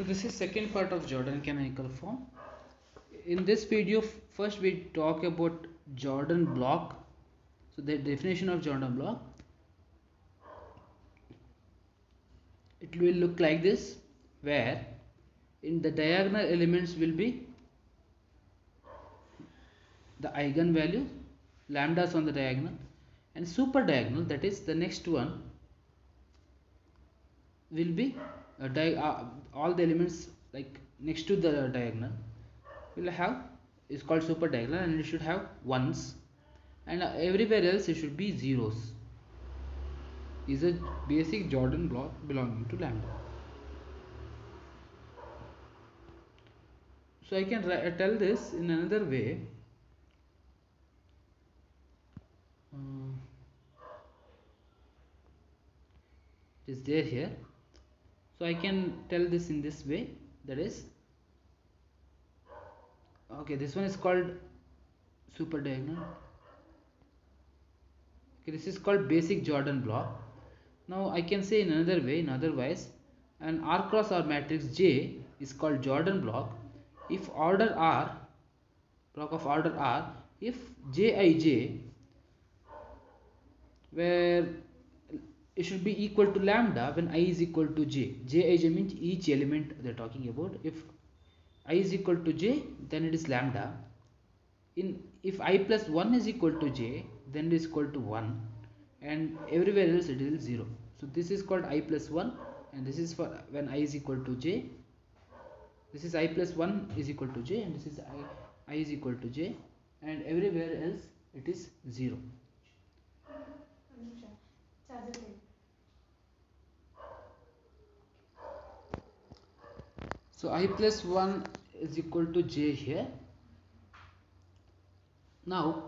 So this is second part of Jordan canonical form. In this video, first we talk about Jordan block. So the definition of Jordan block, it will look like this, where in the diagonal elements will be the eigenvalue lambdas on the diagonal, and super diagonal, that is the next one, will be all the elements like next to the diagonal will have is called super diagonal, and it should have ones, and everywhere else it should be zeros. Is a basic Jordan block belonging to lambda. So I can tell this in another way. It is there here. So I can tell this in this way, that is, okay, this one is called super diagonal. Okay, this is called basic Jordan block. Now I can say in another way, in otherwise, an R cross R matrix J is called Jordan block if order R, block of order R, if Jij, where it should be equal to lambda when I is equal to j. Jij means each element they are talking about. If I is equal to j, then it is lambda. If I plus 1 is equal to j, then it is equal to 1, and everywhere else it is 0. So this is called I plus 1, and this is for when I is equal to j. This is I plus 1 is equal to j, and this is I is equal to j, and everywhere else it is 0. So I plus 1 is equal to j here. Now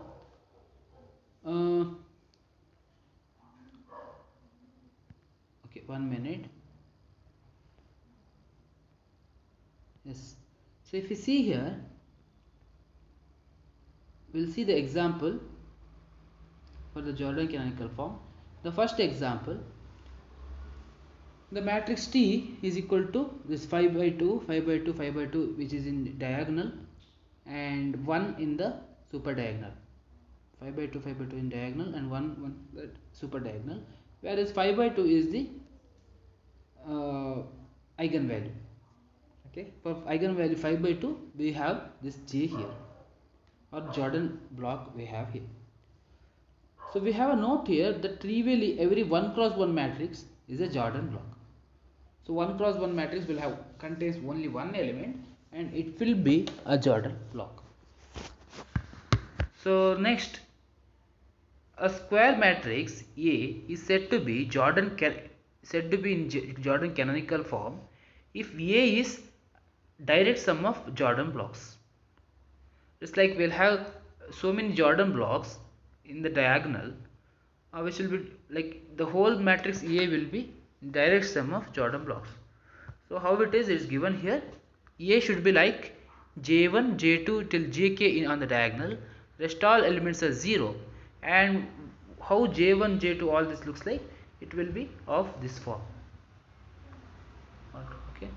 okay, 1 minute. Yes, so if you see here, we'll see the example for the Jordan canonical form. The first example, the matrix T is equal to this 5 by 2, 5 by 2, 5 by 2, which is in diagonal, and 1 in the super diagonal. 5 by 2, 5 by 2 in diagonal, and 1 super diagonal, whereas 5 by 2 is the eigenvalue. Okay, for eigenvalue 5 by 2 we have this J here, or Jordan block we have here. So we have a note here that trivially every 1 cross 1 matrix is a Jordan block. So 1 cross 1 matrix will have contains only one element, and it will be a Jordan block. So next, a square matrix A is said to be in Jordan canonical form if A is direct sum of Jordan blocks. It's like we'll have so many Jordan blocks in the diagonal, which will be like the whole matrix A will be direct sum of Jordan blocks. So how it is given here. A should be like J1, J2 till Jk on the diagonal. Rest all elements are 0, and how J1, J2 all this looks like, it will be of this form. Okay.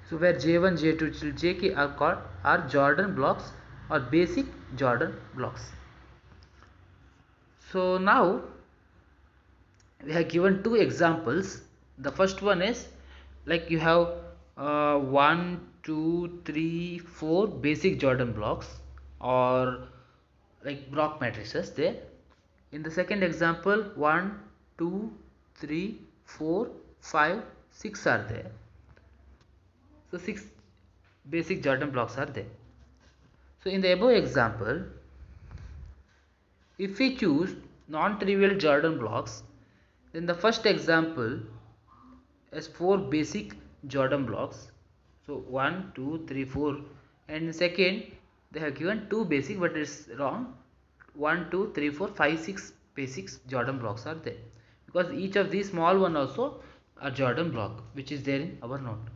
So where J1, J2 till Jk are Jordan blocks or basic Jordan blocks. So now we have given two examples. The first one is like you have 1, 2, 3, 4 basic Jordan blocks or like block matrices there. In the second example, 1, 2, 3, 4, 5, 6 are there. So 6 basic Jordan blocks are there. So in the above example, if we choose non-trivial Jordan blocks, then the first example has 4 basic Jordan blocks. So 1, 2, 3, 4, and the second they have given 2 basic, but it's wrong. 1, 2, 3, 4, 5, 6 basic Jordan blocks are there, because each of these small one also a Jordan block which is there in our note.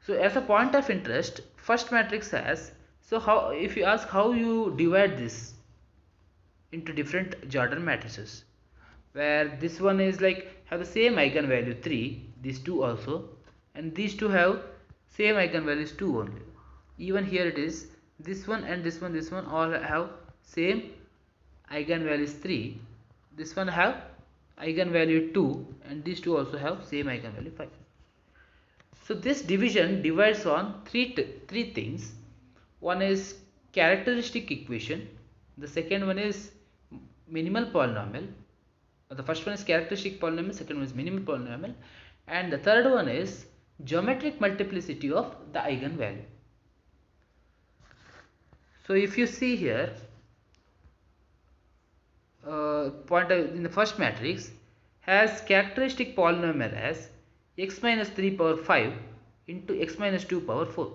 So as a point of interest, first matrix has, so how, if you ask how you divide this into different Jordan matrices, where this one is like have the same eigenvalue 3, these two also, and these two have same eigenvalues 2 only. Even here it is this one and this one all have same eigenvalues 3, this one have eigenvalue 2, and these two also have same eigenvalue 5. So this division divides on three things. One is characteristic equation, the second one is minimal polynomial, the first one is characteristic polynomial, second one is minimal polynomial, and the third one is geometric multiplicity of the eigenvalue. So if you see here, point in the first matrix has characteristic polynomial as x minus 3 power 5 into x minus 2 power 4.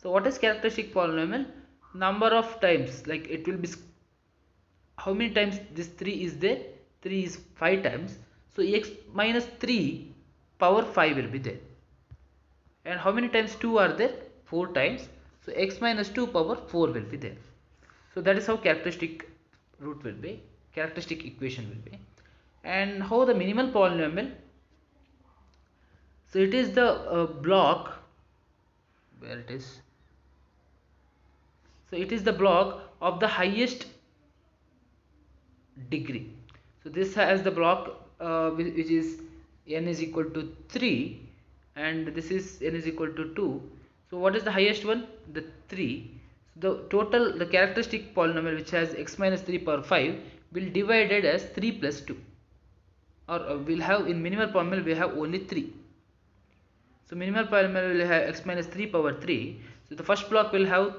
So what is characteristic polynomial? Number of times, like it will be how many times this 3 is there? 3 is 5 times. So x minus 3 power 5 will be there. And how many times 2 are there? 4 times. So x minus 2 power 4 will be there. So that is how characteristic root will be, characteristic equation will be. And how the minimal polynomial? So it is the block, where it is, so it is the block of the highest degree. So this has the block which is n is equal to 3, and this is n is equal to 2. So what is the highest one? The 3. So the characteristic polynomial which has x minus 3 power 5 will divided as 3 plus 2, or will have in minimal polynomial we have only 3. So minimal polynomial will have x minus 3 power 3. So the first block will have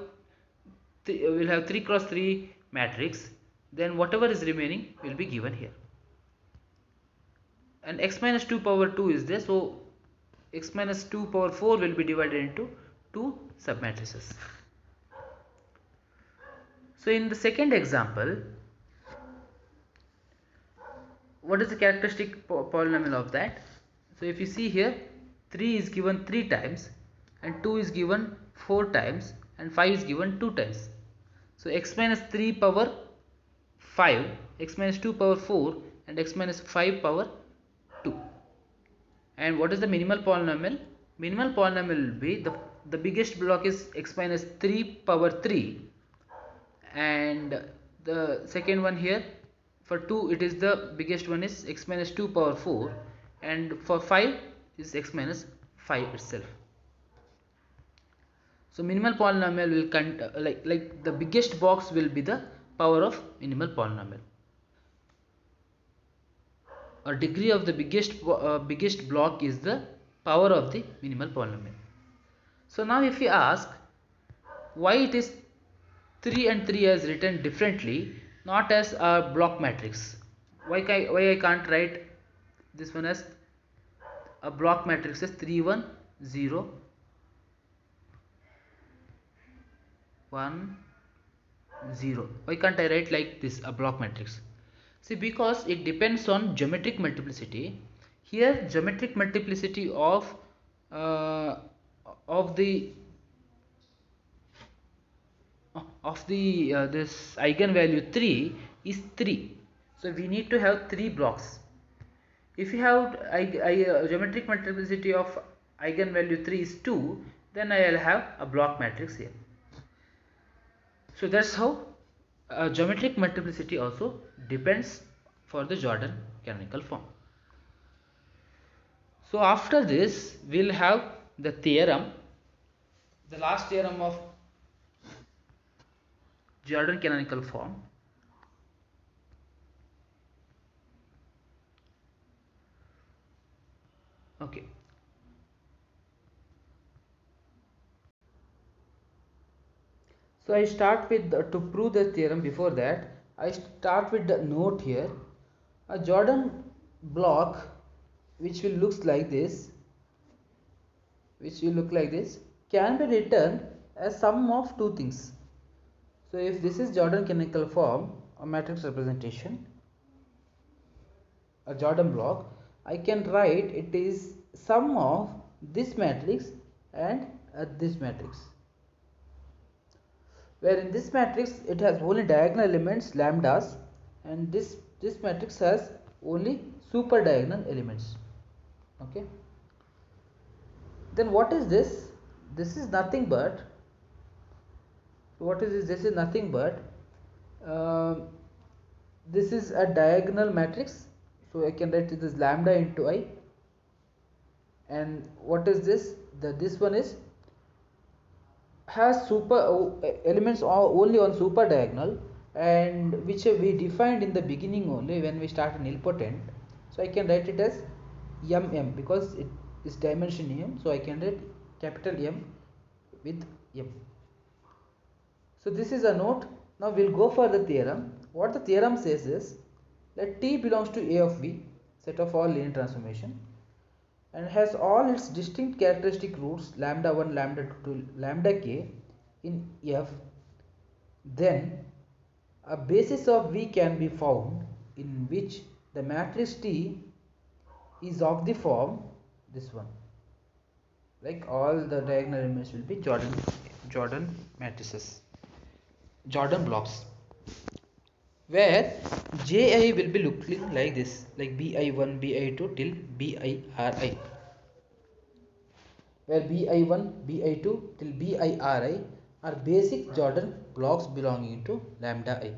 3 cross 3 matrix, then whatever is remaining will be given here. And x minus 2 power 2 is there, so x minus 2 power 4 will be divided into 2 submatrices. So in the second example, what is the characteristic polynomial of that? So if you see here, 3 is given 3 times, and 2 is given 4 times, and 5 is given 2 times. So x minus 3 power 5, x minus 2 power 4, and x minus 5 power 2. And what is the minimal polynomial? Minimal polynomial will be the biggest block is x minus 3 power 3, and the second one here for 2 it is the biggest one is x minus 2 power 4, and for 5 is x minus 5 itself. So minimal polynomial will like the biggest box will be the power of minimal polynomial, or degree of the biggest block is the power of the minimal polynomial. So now if we ask why it is 3 and 3 is written differently, not as a block matrix, why I can't write this one as a block matrix as 3 1 0 1 0, why can't I write like this a block matrix? See, because it depends on geometric multiplicity. Here geometric multiplicity of the this eigenvalue 3 is 3. So we need to have 3 blocks. If you have geometric multiplicity of eigenvalue 3 is 2, then I will have a block matrix here. So that's how geometric multiplicity also depends for the Jordan canonical form. So after this we'll have the theorem, the last theorem of Jordan canonical form. Okay. So I start with to prove the theorem. Before that, I start with the note here. A Jordan block which will look like this, can be written as sum of two things. So if this is Jordan canonical form, a matrix representation, a Jordan block, I can write it is sum of this matrix and this matrix, where in this matrix it has only diagonal elements lambdas, and this matrix has only super diagonal elements. Okay, then what is this? This is nothing but, what is this? This is nothing but uh, this is a diagonal matrix, so I can write this lambda into I. And what is this? This one is has super elements only on super diagonal, and which we defined in the beginning only when we start nilpotent. So I can write it as m because it is dimension m, so I can write capital M with m. So this is a note. Now we'll go for the theorem. What the theorem says is, let T belongs to A of V, set of all linear transformation, and has all its distinct characteristic roots lambda 1, lambda 2 to lambda k in F, then a basis of V can be found in which the matrix T is of the form this one. Like all the diagonal elements will be Jordan matrices, Jordan blocks, where Ji will be looking like this, like Bi1, Bi2 till Biri, where Bi1, Bi2 till Biri are basic Jordan blocks belonging to lambda I.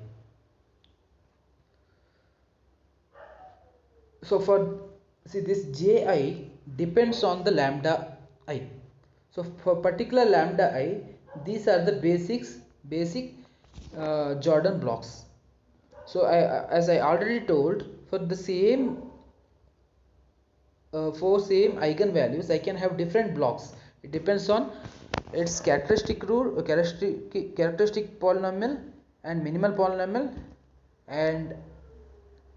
So for, see, this Ji depends on the lambda I. So for particular lambda I, these are the basic Jordan blocks. So as I already told, for the same for same eigenvalues I can have different blocks. It depends on its characteristic root, characteristic polynomial and minimal polynomial and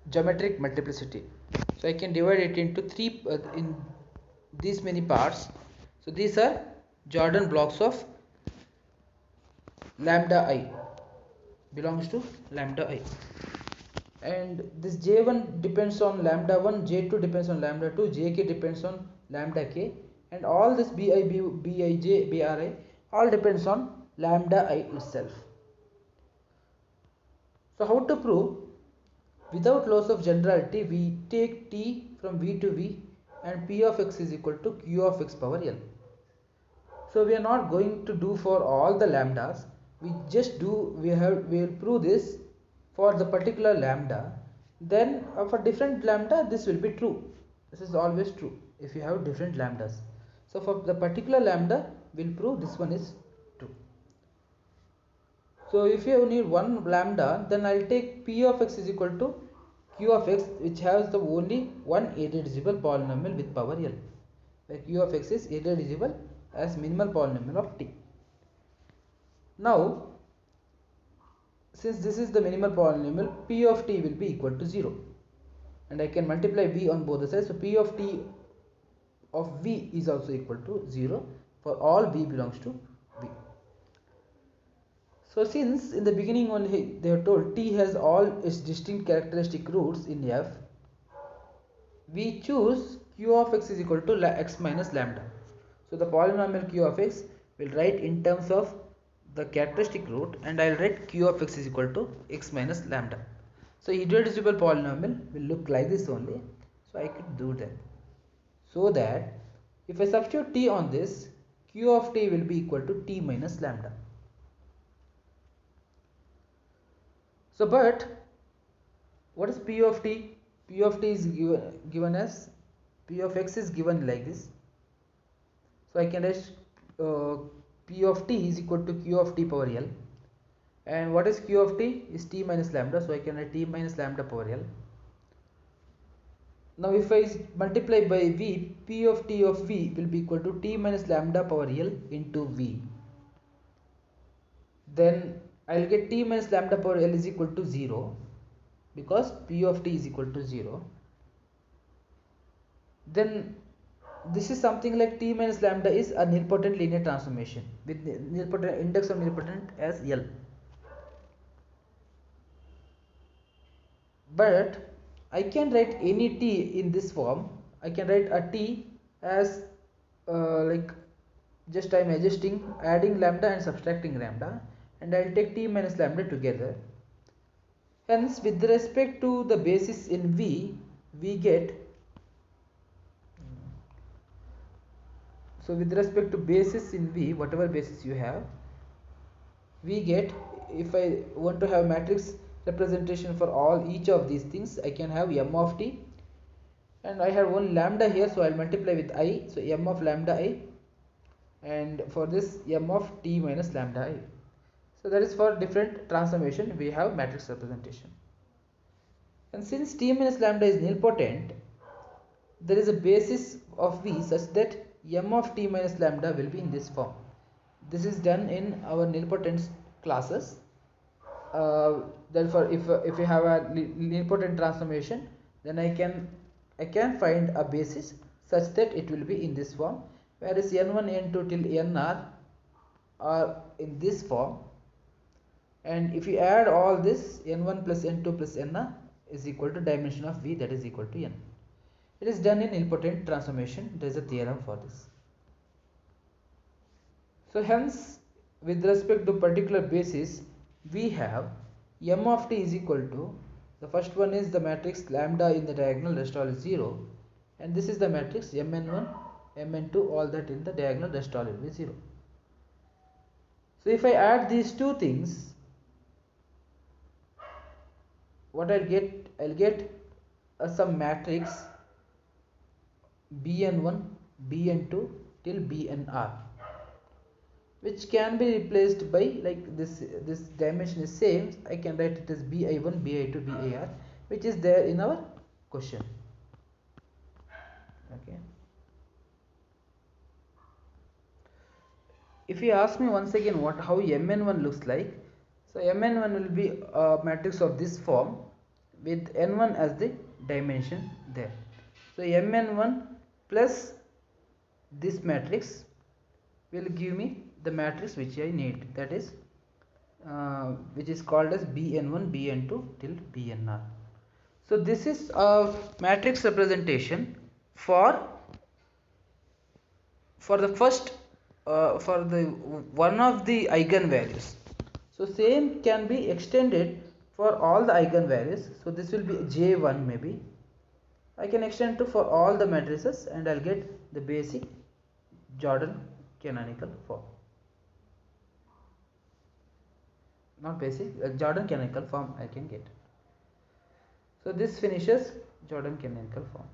geometric multiplicity. So I can divide it into three in these many parts. So these are Jordan blocks of lambda I, belongs to lambda I, and this J1 depends on lambda 1, J2 depends on lambda 2, Jk depends on lambda k, and all this Bi, Bij, Bri all depends on lambda I itself. So how to prove? Without loss of generality, we take T from V to V and P of x is equal to Q of x power L. So we are not going to do for all the lambdas, we just do, we will prove this for the particular lambda, then for different lambda this will be true. This is always true if you have different lambdas. So for the particular lambda we'll prove this one is true. So if you need one lambda, then I'll take P of x is equal to Q of x, which has the only one irreducible polynomial with power L, where Q of x is irreducible as minimal polynomial of T. Now since this is the minimal polynomial, P of T will be equal to 0, and I can multiply V on both the sides. So P of T of V is also equal to 0 for all V belongs to V. So since in the beginning only they have told T has all its distinct characteristic roots in F, we choose Q of x is equal to x minus lambda. So the polynomial Q of x will write in terms of the characteristic root, and I will write Q of x is equal to x minus lambda. So irreducible polynomial will look like this only. So I could do that. So that if I substitute T on this, Q of T will be equal to T minus lambda. So but what is P of T? P of T is given as P of x is given like this. So I can write P of T is equal to Q of T power L, and what is Q of T is T minus lambda, so I can write T minus lambda power L. Now if I multiply by V, P of T of V will be equal to T minus lambda power L into V. Then I will get T minus lambda power L is equal to 0 because P of T is equal to 0. Then this is something like T minus lambda is a nilpotent linear transformation with nilpotent index of nilpotent as L. But I can write any T in this form. I can write a T as like just I am adjusting, adding lambda and subtracting lambda, and I will take T minus lambda together. Hence with respect to the basis in V, we get, so with respect to basis in V, whatever basis you have, we get, if I want to have matrix representation for all each of these things, I can have m of t, and I have one lambda here, so I'll multiply with I, so m of lambda I, and for this m of t minus lambda I. So that is for different transformation we have matrix representation. And since t minus lambda is nilpotent, there is a basis of V such that m of t minus lambda will be in this form. This is done in our nilpotent classes. Therefore, if you have a nilpotent transformation, then I can find a basis such that it will be in this form, whereas n1 n2 till nr are in this form, and if you add all this, n1 plus n2 plus nr is equal to dimension of V, that is equal to n. It is done in nilpotent transformation. There is a theorem for this. So hence, with respect to particular basis, we have m of t is equal to, the first one is the matrix lambda in the diagonal, rest all is 0, and this is the matrix mn1 mn2, all that in the diagonal, rest all will be 0. So if I add these two things, what I'll get some matrix bn1 bn2 till bnr, which can be replaced by, like this dimension is same, I can write it as bi1 bi2 bar, which is there in our question. Okay, if you ask me once again how mn1 looks like, so mn1 will be a matrix of this form with n1 as the dimension there. So mn1 plus this matrix will give me the matrix which I need, that is which is called as bn1 bn2 till bnr. So this is a matrix representation for the first for the one of the eigenvalues. So same can be extended for all the eigenvalues. So this will be j1, maybe I can extend to for all the matrices, and I'll get the basic Jordan canonical form. Not basic, Jordan canonical form I can get. So this finishes Jordan canonical form.